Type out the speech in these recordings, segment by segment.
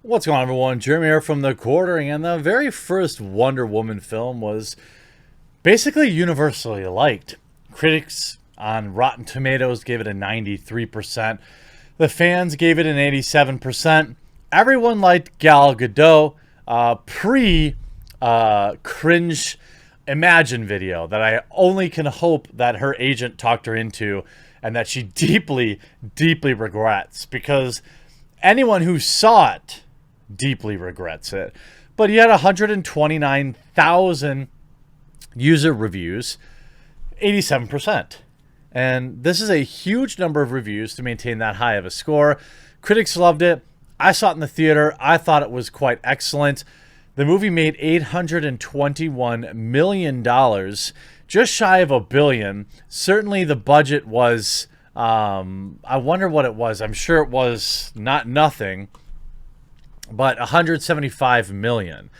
What's going on, everyone? Jeremy here from The Quartering, and the very first Wonder Woman film was basically universally liked. Critics on Rotten Tomatoes gave it a 93%. The fans gave it an 87%. Everyone liked Gal Gadot pre-cringe Imagine video that I only can hope that her agent talked her into and that she deeply, deeply regrets, because anyone who saw it deeply regrets it. But he had 129,000 user reviews, 87%. And this is a huge number of reviews to maintain that high of a score. Critics loved it. I saw it in the theater. I thought it was quite excellent. The movie made $821 million, just shy of $1 billion. Certainly the budget was, I wonder what it was. I'm sure it was not nothing, but $175 million.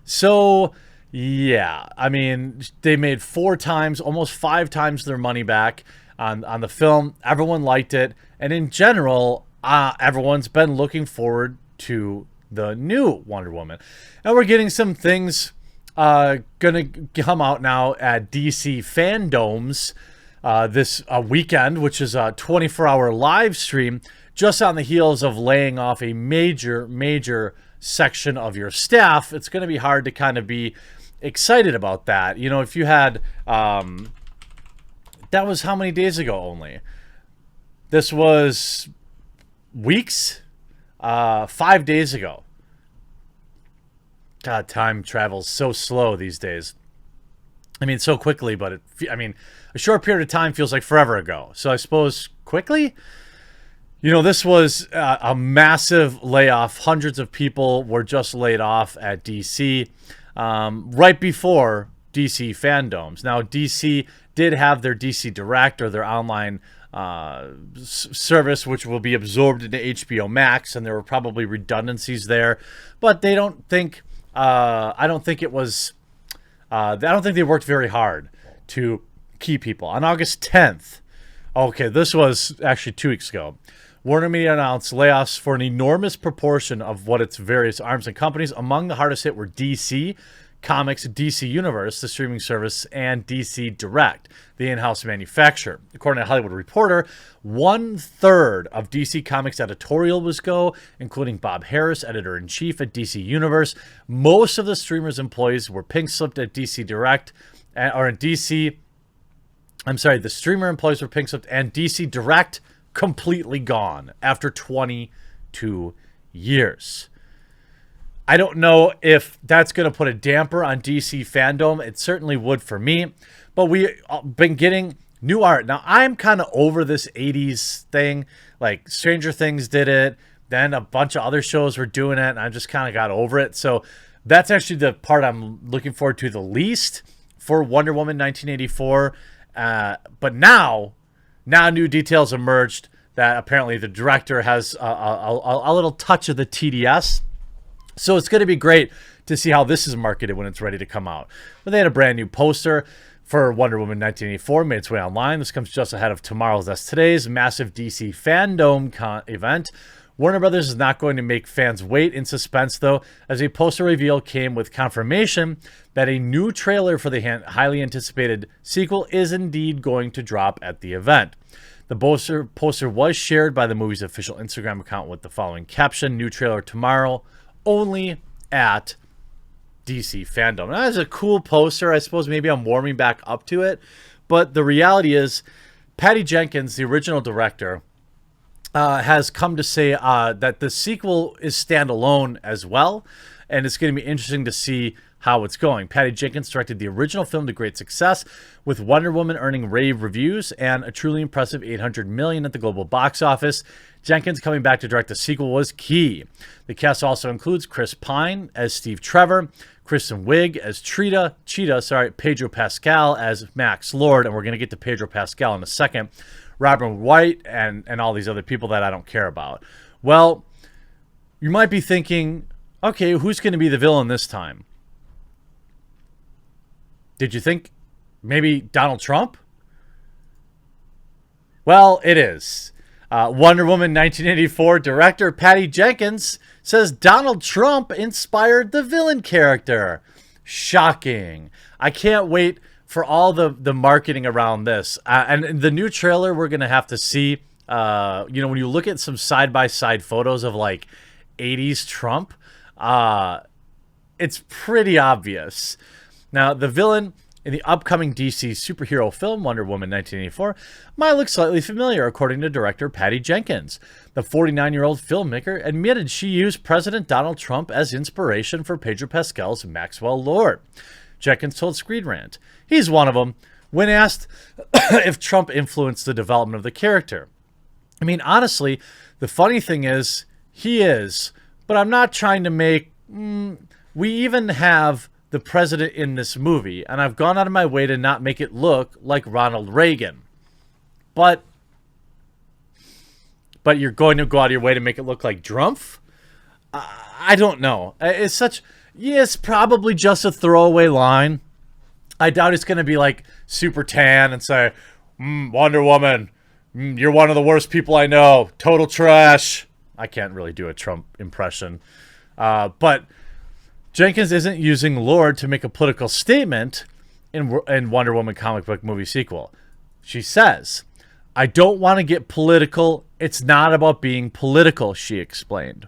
So, yeah, I mean, they made 4 times, almost 5 times their money back on the film. Everyone liked it. And in general, everyone's been looking forward to the new Wonder Woman. And we're getting some things gonna come out now at DC Fandomes this weekend, which is a 24-hour live stream, just on the heels of laying off a major section of your staff. It's going to be hard to kind of be excited about that. You know, if you had, that was how many days ago only? This was weeks? 5 days ago. God, time travels so slow these days. I mean, so quickly, but a short period of time feels like forever ago. So I suppose quickly? You know, this was a massive layoff. Hundreds of people were just laid off at DC right before DC Fandomes. Now, DC did have their DC Direct, or their online service, which will be absorbed into HBO Max, and there were probably redundancies there. But they don't think, I don't think it was, I don't think they worked very hard to keep people. On August 10th, okay, this was actually 2 weeks ago, Warner Media announced layoffs for an enormous proportion of what its various arms and companies. Among the hardest hit were DC Comics, DC Universe, the streaming service, and DC Direct, the in-house manufacturer. According to Hollywood Reporter, 1/3 of DC Comics editorial was go, including Bob Harris, editor-in-chief at DC Universe. Most of the streamer's employees were pink-slipped at DC Direct, or in DC, I'm sorry, the streamer employees were pink-slipped, and DC Direct completely gone after 22 years. I don't know if that's going to put a damper on DC Fandome. It certainly would for me. But we've been getting new art. Now, I'm kind of over this 80s thing. Like, Stranger Things did it. Then a bunch of other shows were doing it. And I just kind of got over it. So that's actually the part I'm looking forward to the least for Wonder Woman 1984. But now new details emerged that apparently the director has a little touch of the TDS. So it's going to be great to see how this is marketed when it's ready to come out. But they had a brand new poster for Wonder Woman 1984, made its way online. This comes just ahead of tomorrow's, that's today's, massive DC Fandome event. Warner Brothers is not going to make fans wait in suspense, though, as a poster reveal came with confirmation that a new trailer for the highly anticipated sequel is indeed going to drop at the event. The poster was shared by the movie's official Instagram account with the following caption: "New trailer tomorrow, only at DC Fandome." Now, that's a cool poster. I suppose maybe I'm warming back up to it. But the reality is, Patty Jenkins, the original director, has come to say that the sequel is standalone as well. And it's going to be interesting to see how it's going. Patty Jenkins directed the original film to great success, with Wonder Woman earning rave reviews and a truly impressive $800 million at the global box office. Jenkins coming back to direct the sequel was key. The cast also includes Chris Pine as Steve Trevor, Kristen Wiig as Cheetah, Pedro Pascal as Max Lord, and we're going to get to Pedro Pascal in a second, Robin White, and all these other people that I don't care about. Well, you might be thinking, okay, who's going to be the villain this time? Did you think maybe Donald Trump? Well, it is. Wonder Woman 1984 director Patty Jenkins says Donald Trump inspired the villain character. Shocking. I can't wait for all the marketing around this. And the new trailer we're going to have to see, when you look at some side-by-side photos of like 80s Trump, it's pretty obvious. Now, the villain in the upcoming DC superhero film Wonder Woman 1984 might look slightly familiar, according to director Patty Jenkins. The 49-year-old filmmaker admitted she used President Donald Trump as inspiration for Pedro Pascal's Maxwell Lord. Jenkins told Screen Rant, "He's one of them," when asked if Trump influenced the development of the character. I mean, honestly, the funny thing is, he is, but I'm not trying to make... we even have the president in this movie, and I've gone out of my way to not make it look like Ronald Reagan. But you're going to go out of your way to make it look like Drumpf? I don't know. It's such... Yes, probably just a throwaway line. I doubt it's going to be like super tan and say, Wonder Woman, you're one of the worst people I know. Total trash. I can't really do a Trump impression. But Jenkins isn't using Lord to make a political statement in Wonder Woman comic book movie sequel. She says, "I don't want to get political. It's not about being political," she explained.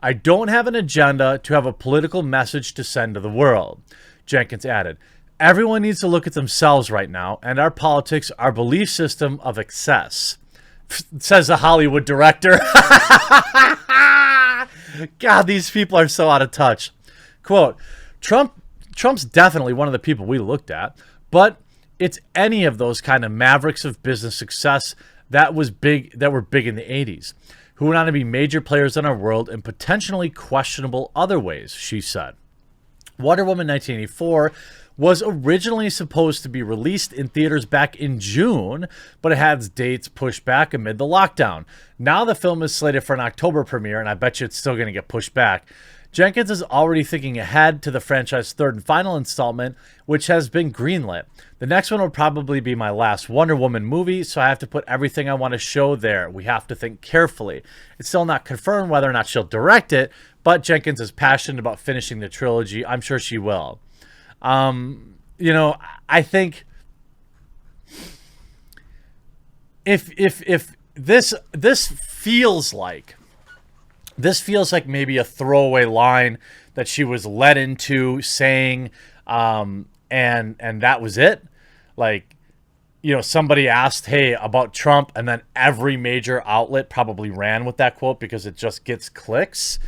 "I don't have an agenda to have a political message to send to the world," Jenkins added. "Everyone needs to look at themselves right now and our politics, our belief system of excess," says the Hollywood director. God, these people are so out of touch. Quote, Trump's definitely one of the people we looked at, but it's any of those kind of mavericks of business success that were big in the 80s, who went on to be major players in our world in potentially questionable other ways, she said. Wonder Woman 1984 was originally supposed to be released in theaters back in June, but it had its dates pushed back amid the lockdown. Now the film is slated for an October premiere, and I bet you it's still going to get pushed back. Jenkins is already thinking ahead to the franchise's third and final installment, which has been greenlit. "The next one will probably be my last Wonder Woman movie, so I have to put everything I want to show there. We have to think carefully." It's still not confirmed whether or not she'll direct it, but Jenkins is passionate about finishing the trilogy. I'm sure she will. I think if this feels like maybe a throwaway line that she was led into saying, and that was it. Like, somebody asked, "Hey, about Trump," and then every major outlet probably ran with that quote because it just gets clicks.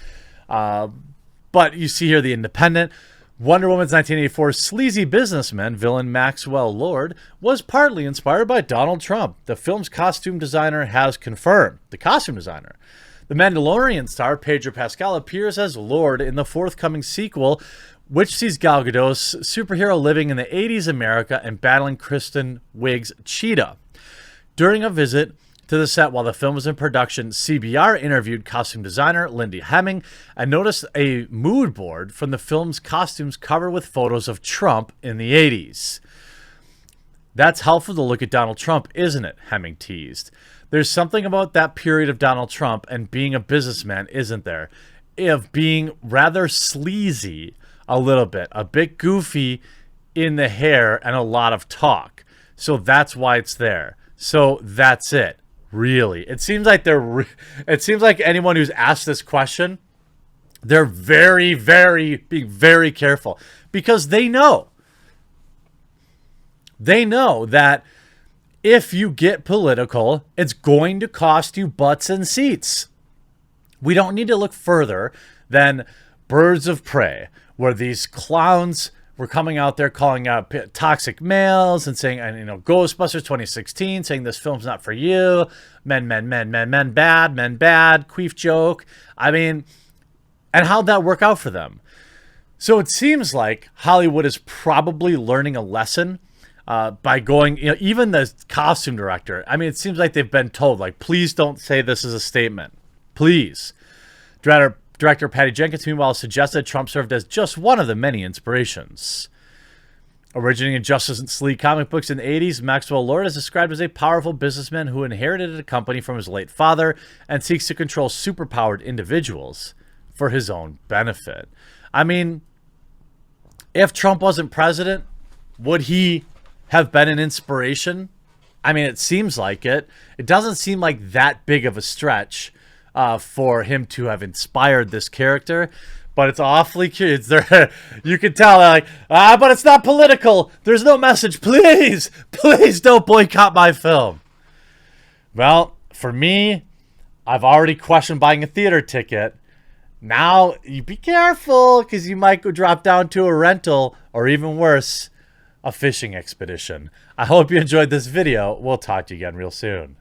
But you see here, The Independent, Wonder Woman's 1984 sleazy businessman villain Maxwell Lord was partly inspired by Donald Trump. The film's costume designer has confirmed. The costume designer. The Mandalorian star Pedro Pascal appears as Lord in the forthcoming sequel, which sees Gal Gadot's superhero living in the 80s America and battling Kristen Wiig's Cheetah. During a visit to the set while the film was in production, CBR interviewed costume designer Lindy Hemming and noticed a mood board from the film's costumes covered with photos of Trump in the 80s. "That's helpful to look at Donald Trump, isn't it?" Hemming teased. "There's something about that period of Donald Trump and being a businessman, isn't there? Of being rather sleazy a little bit, a bit goofy in the hair and a lot of talk. So that's why it's there. So that's it. Really." It seems like anyone who's asked this question, they're being very careful because they know that if you get political, it's going to cost you butts and seats. We don't need to look further than Birds of Prey, where these clowns were coming out there calling out toxic males and saying, Ghostbusters 2016, saying this film's not for you. Men bad, queef joke. I mean, and how'd that work out for them? So it seems like Hollywood is probably learning a lesson by going, even the costume director. I mean, it seems like they've been told, like, please don't say this is a statement. Please. Director Patty Jenkins, meanwhile, suggested Trump served as just one of the many inspirations. Originating in Justice League comic books in the 80s, Maxwell Lord is described as a powerful businessman who inherited a company from his late father and seeks to control superpowered individuals for his own benefit. I mean, if Trump wasn't president, would he have been an inspiration? I mean, it seems like it. It doesn't seem like that big of a stretch for him to have inspired this character. But it's awfully cute. There, you can tell, like, but it's not political. There's no message. Please, please don't boycott my film. Well, for me, I've already questioned buying a theater ticket. Now, you be careful, because you might go drop down to a rental, or even worse, a fishing expedition. I hope you enjoyed this video. We'll talk to you again real soon.